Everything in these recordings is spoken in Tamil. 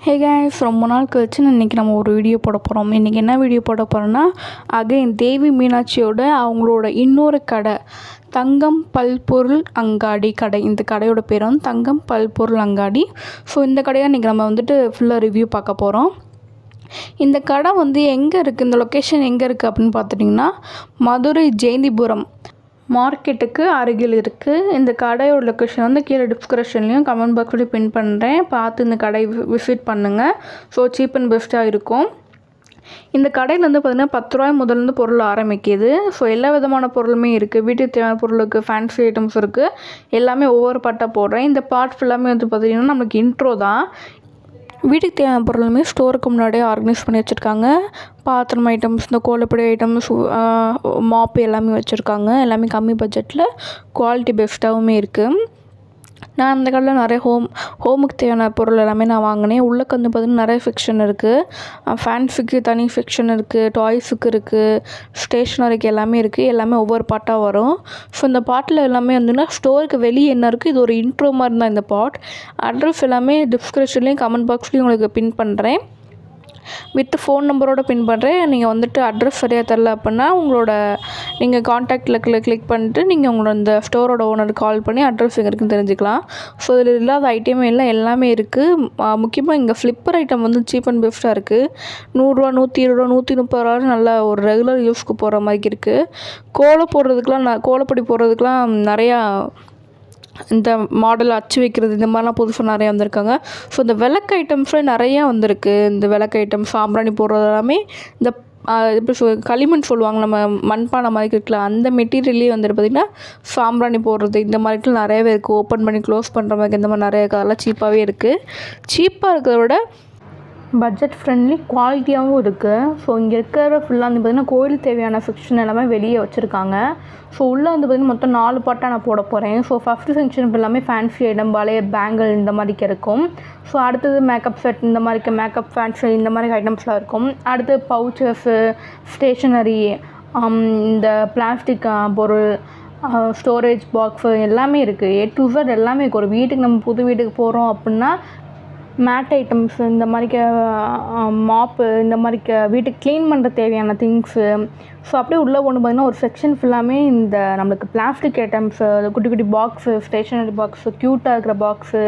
ஹே கைஸ், ரொம்ப நாள் கழிச்சு இன்றைக்கி நம்ம ஒரு வீடியோ போட போகிறோம். இன்றைக்கி என்ன வீடியோ போட போகிறோன்னா, அகைன் தேவி மீனாட்சியோட அவங்களோட இன்னொரு கடை, தங்கம் பல்பொருள் அங்காடி கடை. இந்த கடையோட பேர் வந்து தங்கம் பல்பொருள் அங்காடி. ஸோ இந்த கடையை இன்றைக்கி நம்ம வந்துட்டு ஃபுல்லாக ரிவ்யூ பார்க்க போகிறோம். இந்த கடை வந்து எங்கே இருக்குது, இந்த லொக்கேஷன் எங்கே இருக்குது அப்படின்னு பார்த்துட்டிங்கன்னா, மதுரை ஜெயந்திபுரம் மார்க்கெட்டுக்கு அருகில் இருக்குது. இந்த கடையோட லொக்கேஷன் வந்து கீழே டிஸ்கிரிப்ஷன்லேயும் கமெண்ட் பாக்ஸ்லேயும் பின் பண்ணுறேன். பார்த்து இந்த கடை விசிட் பண்ணுங்கள். ஸோ சீப் அண்ட் பெஸ்ட்டாக இருக்கும். இந்த கடையில் வந்து பார்த்திங்கன்னா 10 ரூபாய் முதல்லேருந்து பொருள் ஆரம்பிக்கிது. ஸோ எல்லா விதமான பொருளுமே இருக்குது. வீட்டுக்கு தேவையான பொருள் இருக்குது, ஃபேன்சி ஐட்டம்ஸ் இருக்குது. எல்லாமே ஒவ்வொரு பாட்டாக போடுறேன். இந்த பார்ட் ஃபுல்லாமே வந்து பார்த்திங்கன்னா நம்மளுக்கு இன்ட்ரோ தான். வீட்டுக்கு தேவையான பொருளுமே ஸ்டோருக்கு முன்னாடியே ஆர்கனைஸ் பண்ணி வச்சுருக்காங்க. பாத்திரம் ஐட்டம்ஸ், இந்த கோலப்பொடி ஐட்டம்ஸ், மாப்பு எல்லாமே வச்சுருக்காங்க. எல்லாமே கம்மி பட்ஜெட்டில் குவாலிட்டி பெஸ்ட்டாகவுமே இருக்குது. நான் அந்த கடையில் நிறைய ஹோமுக்கு தேவையான பொருள் எல்லாமே நான் வாங்கினேன். உள்ளே வந்து பார்த்திங்கன்னா நிறைய செக்ஷன் இருக்குது. ஃபேன்ஸுக்கு தனி செக்ஷன் இருக்குது, டாய்ஸுக்கு இருக்குது, ஸ்டேஷ்னரிக்கு எல்லாமே இருக்குது. எல்லாமே ஒவ்வொரு பாட்டாக வரும். ஸோ இந்த பாட்டில் எல்லாமே வந்துன்னா ஸ்டோருக்கு வெளியே என்ன இருக்குது, இது ஒரு இன்ட்ரோ மாதிரி தான் இந்த பாட். அட்ரஸ் எல்லாமே டிஸ்கிரிப்ஷன்லேயும் கமெண்ட் பாக்ஸ்லேயும் உங்களுக்கு பின் பண்ணுறேன். வித் ஃபோன் நம்பரோட பின் பண்ணுறேன். நீங்கள் வந்துட்டு அட்ரஸ் சரியாக தரல அப்படின்னா நீங்கள் காண்டாக்டில் கிளிக் பண்ணிட்டு நீங்கள் உங்களோட இந்த ஸ்டோரோட ஓனருக்கு கால் பண்ணி அட்ரஸ் எங்கே இருக்குன்னு தெரிஞ்சுக்கலாம். ஸோ இதில் இல்லாத ஐட்டமே இல்லை, எல்லாமே இருக்குது. முக்கியமாக இங்கே ஃப்ளிப்பர் ஐட்டம் வந்து சீப் அண்ட் பெஸ்ட்டாக இருக்குது. 100 ரூபா, 120 ரூபா, 130 ரூபா நல்ல ஒரு ரெகுலர் யூஸ்க்கு போகிற மாதிரி இருக்குது. கோலப்பொடி போடுறதுக்கெலாம் நிறையா இந்த மாடல் அச்சு வைக்கிறது, இந்த மாதிரிலாம் புதுசாக நிறையா வந்திருக்காங்க. ஸோ இந்த விளக்கு ஐட்டம்ஸில் நிறையா வந்திருக்கு. இந்த விளக்கு ஐட்டம், சாம்பிராணி போடுறது எல்லாமே இந்த எப்படி களிமண் சொல்லுவாங்க, நம்ம மண்பானை மாதிரி இருக்குல்ல, அந்த மெட்டீரியல்லே வந்துட்டு பார்த்திங்கன்னா சாம்பிராணி போடுறது இந்த மாதிரிலாம் நிறையவே இருக்குது. ஓப்பன் பண்ணி க்ளோஸ் பண்ணுற மாதிரி இந்த மாதிரி நிறைய அதெல்லாம் சீப்பாகவே இருக்குது. சீப்பாக இருக்கிறத விட பட்ஜெட் ஃப்ரெண்ட்லி குவாலிட்டியாகவும் இருக்குது. ஸோ இங்கே இருக்கிற ஃபுல்லாக வந்து பார்த்திங்கன்னா கோயில் தேவையான செக்ஷன் எல்லாமே வெளியே வச்சுருக்காங்க. ஸோ உள்ளே வந்து பார்த்திங்கன்னா மொத்தம் 4 பாட்டாக நான் போட போகிறேன். ஸோ ஃபஸ்ட்டு செக்ஷன் எல்லாமே ஃபேன்சி ஐட்டம், வளையல், பேங்கிள் இந்த மாதிரிக்கு இருக்கும். ஸோ அடுத்தது மேக்கப் செட், இந்த மாதிரிக்கு மேக்கப், ஃபேன்சி இந்த மாதிரி ஐட்டம்ஸ்லாம் இருக்கும். அடுத்து பவுச்சஸ்ஸு, ஸ்டேஷ்னரி, இந்த பிளாஸ்டிக் பொருள், ஸ்டோரேஜ் பாக்ஸு எல்லாமே இருக்குது. A to Z எல்லாமே இருக்குது. ஒரு வீட்டுக்கு நம்ம புது வீட்டுக்கு போகிறோம் அப்படின்னா மேட் ஐட்டம்ஸ், இந்த மாதிரிக்க மாப்பு, இந்த மாதிரிக்க வீட்டுக்கு க்ளீன் பண்ணுற தேவையான திங்ஸு. ஸோ அப்படியே உள்ளே ஒன்று பார்த்திங்கன்னா ஒரு செக்ஷன் ஃபுல்லாமே இந்த நம்மளுக்கு பிளாஸ்டிக் ஐட்டம்ஸு, குட்டி குட்டி பாக்ஸு, ஸ்டேஷ்னரி பாக்ஸு, க்யூட்டாக இருக்கிற பாக்ஸு,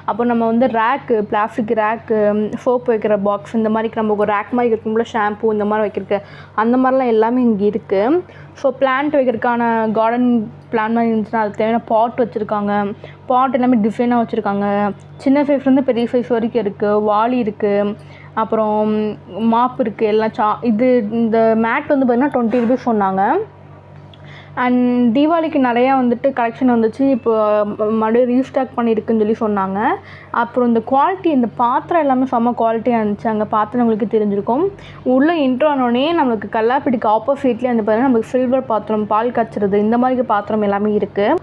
அப்புறம் நம்ம வந்து ரேக்கு, பிளாஸ்டிக் ரேக்கு, சோப் வைக்கிற பாக்ஸ், இந்த மாதிரிக்கு நம்ம ஒரு ரேக் மாதிரி இருக்கும்போல ஷாம்பு இந்த மாதிரி வைக்கிறதுக்கு அந்த மாதிரிலாம் எல்லாமே இங்கே இருக்குது. ஸோ பிளான்ட் வைக்கிறதுக்கான கார்டன் பிளான் மாதிரி இருந்துச்சுன்னா அதுக்கு தேவையான பாட் வச்சுருக்காங்க. பாட் எல்லாமே டிசைனாக வச்சுருக்காங்க. சின்ன சைஸ்லேருந்து பெரிய சைஸ் வரைக்கும் இருக்குது. வாளி இருக்குது, அப்புறம் மாப்பு இருக்குது. எல்லாம் இந்த மேட் வந்து பார்த்திங்கன்னா 20 ரூபீஸ் சொன்னாங்க. அண்ட் தீபாவளிக்கு நிறையா வந்துட்டு கலெக்ஷன் வந்துச்சு. இப்போ மறுபடியும் ரீஸ்டாக் பண்ணியிருக்குன்னு சொல்லி சொன்னாங்க. அப்புறம் இந்த குவாலிட்டி, இந்த பாத்திரம் எல்லாமே செம்ம குவாலிட்டியாக இருந்துச்சு. அங்கே பாத்திரங்களுக்கு தெரிஞ்சிருக்கும். உள்ளே இன்ட்ரோ ஆனோடனே நம்மளுக்கு கல்லாப்பட்டிக்கு ஆப்போசிட்லேயே வந்து பார்த்திங்கன்னா நம்மளுக்கு சில்வர் பாத்திரம், பால் காய்ச்சறது இந்த மாதிரி பாத்திரம் எல்லாமே இருக்குது.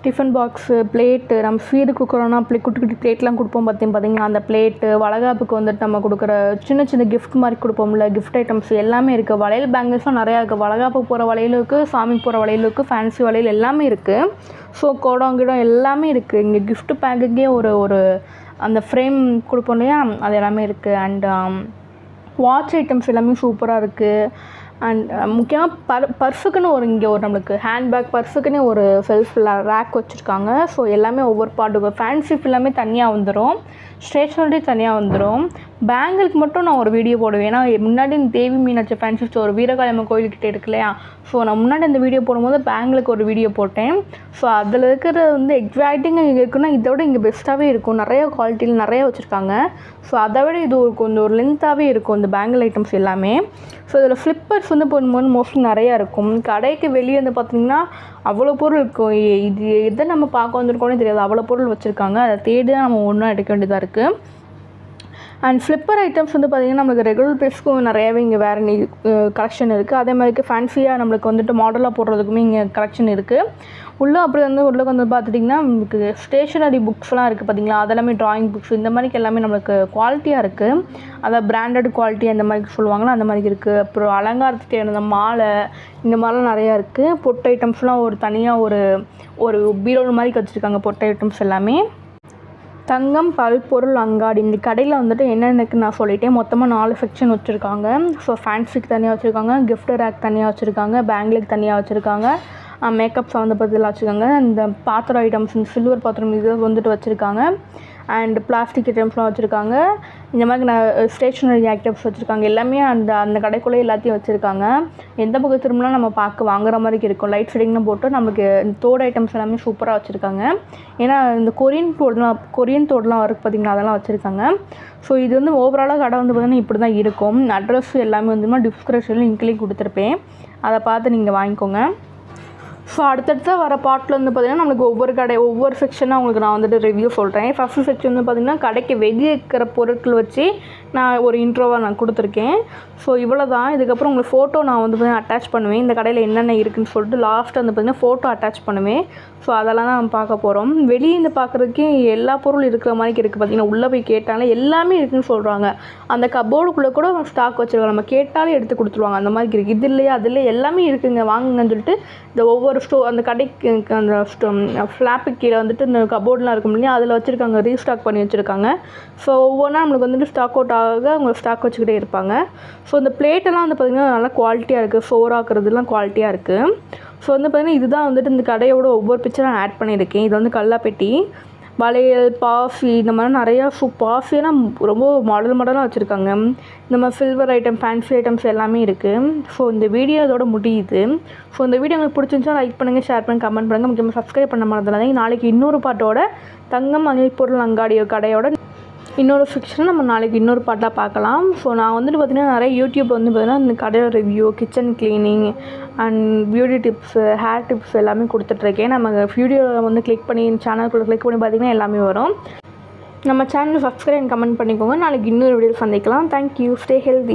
டிஃபன் பாக்ஸு, பிளேட்டு, நம்ம ஸ்வீடு கொடுக்குறோன்னா குட்டி குட்டி பிளேட்லாம் கொடுப்போம் பார்த்திங்கன்னா அந்த பிளேட்டு, வளகாப்புக்கு வந்துட்டு நம்ம கொடுக்குற சின்ன சின்ன கிஃப்ட் மாதிரி கொடுப்போம்ல, கிஃப்ட் ஐட்டம்ஸ் எல்லாமே இருக்குது. வளையல் பேங்கிள்ஸும் நிறையா இருக்குது. வளகாப்புக்கு போகிற வளையலும் இருக்குது, சாமிக்கு போகிற வளையலும் இருக்குது, ஃபேன்சி வளையல் எல்லாமே இருக்குது. ஸோ குடம் எல்லாமே இருக்குது. இங்கே கிஃப்ட் பேக்குக்கே ஒரு அந்த ஃப்ரேம் கொடுப்போம் இல்லையா, அது எல்லாமே இருக்குது. அண்ட் வாட்ச் ஐட்டம்ஸ் எல்லாமே சூப்பராக இருக்குது. அண்ட் முக்கியமாக பர்ஸுக்குன்னு இங்கே நம்மளுக்கு ஹேண்ட்பேக், பர்ஸுக்குன்னு ஒரு செல்ஃப் ரேக் வச்சுருக்காங்க. ஸோ எல்லாமே ஒவ்வொரு பாட்டுக்கு ஃபேன்சி எல்லாமே தனியாக வந்துடும், ஸ்டேஷ்னரி தனியாக வந்துடும். பேங்கிளுக்கு மட்டும் நான் ஒரு வீடியோ போடுவேன். ஏன்னா முன்னாடி இந்த தேவி மீனாட்சி ஃபேன்சி ஸ்டோர் வீரகாளியம்மன் கோயில்கிட்ட இருக்கு இல்லையா, ஸோ நான் முன்னாடி இந்த வீடியோ போடும்போது பேங்கிளுக்கு ஒரு வீடியோ போட்டேன். ஸோ அதில் இருக்கிற வந்து எக்ஸாக்டிங் இங்கே இருக்குன்னா இதை விட இங்கே பெஸ்ட்டாகவே இருக்கும். நிறைய குவாலிட்டியில் நிறைய வச்சுருக்காங்க. ஸோ அதை விட இது கொஞ்சம் ஒரு லென்த்தாகவே இருக்கும் இந்த பேங்கிள் ஐட்டம்ஸ் எல்லாமே. ஸோ இதில் ஃப்ளிப்பர்ஸ் வந்து போகும்போது மோஸ்ட்லி நிறையா இருக்கும். கடைக்கு வெளியே வந்து பார்த்திங்கன்னா அவ்வளோ பொருள் இருக்கும். இது எதை நம்ம பார்க்க வந்திருக்கோன்னே தெரியாது, அவ்வளோ பொருள் வச்சுருக்காங்க. அதை தேடி தான் நம்ம ஒன்றா எடுக்க வேண்டியதாக இருக்குது. அண்ட் ஃப்ளிப்பர் ஐட்டம்ஸ் வந்து பார்த்திங்கன்னா நம்மளுக்கு ரெகுலர் ப்ரைஸ்க்கும் நிறையாவே இங்கே வேறு கலெக்ஷன் இருக்குது. அதே மாதிரிக்கு ஃபேன்சியாக நம்மளுக்கு வந்துட்டு மாடலாக போடுறதுக்குமே இங்கே கலெக்ஷன் இருக்குது. உள்ளே அப்படி உள்ளே வந்து பார்த்துட்டிங்கன்னா நம்மளுக்கு ஸ்டேஷ்னரி புக்ஸ்லாம் இருக்குது பார்த்திங்களா, அதெல்லாமே ட்ராயிங் புக்ஸ் இந்த மாதிரிக்கு எல்லாமே நம்மளுக்கு குவாலிட்டியாக இருக்குது. அதை பிராண்டட் குவாலிட்டி அந்த மாதிரி சொல்லுவாங்களா, அந்த மாதிரி இருக்குது. அப்புறம் அலங்காரத்துக்கு தேவையான மாலை இந்த மாதிரிலாம் நிறையா இருக்குது. பொட்டு ஐட்டம்ஸ்லாம் ஒரு தனியாக ஒரு பீரோல் மாதிரி வச்சுருக்காங்க பொட்டு ஐட்டம்ஸ் எல்லாமே. தங்கம் பல்பொருள் அங்காடி. இந்த கடையில் வந்துட்டு என்னென்னக்கு நான் சொல்லிட்டேன். மொத்தமாக 4 செக்ஷன் வச்சுருக்காங்க. ஸோ ஃபேன்சிக்கு தனியாக வச்சுருக்காங்க, கிஃப்ட் ரேக் தனியாக வச்சுருக்காங்க, பேங்கிளுக்கு தனியாக வச்சுருக்காங்க, மேக்கப் சம்மந்தப்பட்டதெல்லாம் வச்சுருக்காங்க, இந்த பாத்திரம் ஐட்டம்ஸ், இந்த சில்வர் பாத்திரம் இது வந்துட்டு வச்சுருக்காங்க, அண்ட் பிளாஸ்டிக் ஐட்டம்ஸ்லாம் வச்சுருக்காங்க. இந்த மாதிரி ஸ்டேஷ்னரி ஐட்டம்ஸ் வச்சுருக்காங்க. எல்லாமே அந்த கடைக்குள்ளே எல்லாத்தையும் வச்சுருக்காங்க. எந்த பக்கம் திரும்பலாம் நம்ம வாங்குற மாதிரி இருக்கும். லைட் ஃபிட்டிங்லாம் போட்டு நமக்கு தோடு ஐட்டம்ஸ் எல்லாமே சூப்பராக வச்சுருக்காங்க. ஏன்னா இந்த கொரியன் தோடுலாம் இருக்குது பார்த்திங்களா, அதெல்லாம் வச்சுருக்காங்க. ஸோ இது வந்து ஓவராலாக கடை வந்து பார்த்திங்கன்னா இப்படி தான் இருக்கும். அட்ரஸ் எல்லாமே வந்து டிஸ்கிரிப்ஷனில் லிங்க்லேயும் கொடுத்துருப்பேன், அதை பார்த்து நீங்கள் வாங்கிக்கோங்க. ஸோ அடுத்தடுத்த வர பார்ட்டில் வந்து பார்த்திங்கன்னா நம்மளுக்கு ஒவ்வொரு செக்ஷனாக உங்களுக்கு நான் வந்துட்டு ரிவ்யூ சொல்கிறேன். ஃபஸ்ட்டு செக்ஷன் வந்து பார்த்திங்கன்னா கடைக்கு வெளியே இருக்கிற பொருட்கள் வச்சு நான் ஒரு இன்ட்ரோவாக நான் கொடுத்துருக்கேன். ஸோ இவ்வளோ தான். இதுக்கப்புறம் உங்களுக்கு ஃபோட்டோ நான் வந்து பார்த்திங்கன்னா அட்டாச் பண்ணுவேன். இந்த கடையில் என்னென்ன இருக்குதுன்னு சொல்லிட்டு லாஸ்ட்டு வந்து பார்த்திங்கன்னா ஃபோட்டோ அட்டாச் பண்ணுவேன். ஸோ அதெல்லாம் தான் நம்ம பார்க்க போகிறோம். வெளியே இருந்து பார்க்குறதுக்கு எல்லா பொருளும் இருக்கிற மாதிரி இருக்குது. பார்த்திங்கன்னா உள்ளே போய் கேட்டாலே எல்லாமே இருக்குதுன்னு சொல்கிறாங்க. அந்த கபோர்டுக்குள்ளே கூட ஸ்டாக் வச்சுருக்காங்க. நம்ம கேட்டாலே எடுத்து கொடுத்துருவாங்க. அந்த மாதிரி இருக்குது. இது இல்லையா அது இல்லையா எல்லாமே இருக்குதுங்க, வாங்குங்கன்னு சொல்லிட்டு இந்த ஒவ்வொரு அந்த கடைக்கு அந்த ஃப்ளாப்புக்கு கீழே வந்துட்டு இந்த கபோர்ட்லாம் இருக்கும் இல்லையா, அதில் வச்சுருக்காங்க, ரீஸ்டாக் பண்ணி வச்சுருக்காங்க. ஸோ ஒவ்வொன்றா நம்மளுக்கு வந்துட்டு ஸ்டாக் அவுட் ஆக அவங்க ஸ்டாக் வச்சுக்கிட்டே இருப்பாங்க. ஸோ இந்த பிளேட்டெல்லாம் வந்து பார்த்திங்கன்னா நல்லா குவாலிட்டியாக இருக்குது. சோறாக்குறதுலாம் குவாலிட்டியாக இருக்குது. ஸோ வந்து பார்த்திங்கன்னா இதுதான் வந்துட்டு இந்த கடையோட ஒவ்வொரு பிக்சரும் நான் ஆட் பண்ணியிருக்கேன். இது வந்து கல்லாப்பெட்டி, வளையல், பாஃபி, இந்த மாதிரி நிறையா பாஃபியெல்லாம் ரொம்ப மாடலாக வச்சுருக்காங்க. இந்த மாதிரி சில்வர் ஐட்டம், ஃபேன்சி ஐட்டம்ஸ் எல்லாமே இருக்குது. ஸோ இந்த வீடியோ இதோட முடியுது. ஸோ இந்த வீடியோ உங்களுக்கு பிடிச்சிருந்துச்சா லைக் பண்ணுங்கள், ஷேர் பண்ணுங்கள், கமெண்ட் பண்ணுங்கள். முக்கியமாக சப்ஸ்கிரைப் பண்ண மறந்துடாதீங்க. நாளைக்கு இன்னொரு பாட்டோட தங்கம் பொருள் அங்காடி கடையோட இன்னொரு செக்ஷனை நம்ம நாளைக்கு இன்னொரு பாட்டாக பார்க்கலாம். ஸோ நான் வந்துட்டு பார்த்திங்கன்னா நிறைய யூடியூப் வந்து பார்த்திங்கன்னா இந்த கடையோட review, kitchen cleaning and beauty tips, hair tips எல்லாமே கொடுத்துட்ருக்கேன். நம்ம வீடியோ வந்து கிளிக் பண்ணி சேனலுக்குள்ளே கிளிக் பண்ணி பார்த்திங்கன்னா எல்லாமே வரும். நம்ம சேனல் சப்ஸ்கிரைப் அண்ட் கமெண்ட் பண்ணிக்கோங்க. நாளைக்கு இன்னொரு வீடியோ சந்திக்கலாம். தேங்க்யூ. Stay healthy.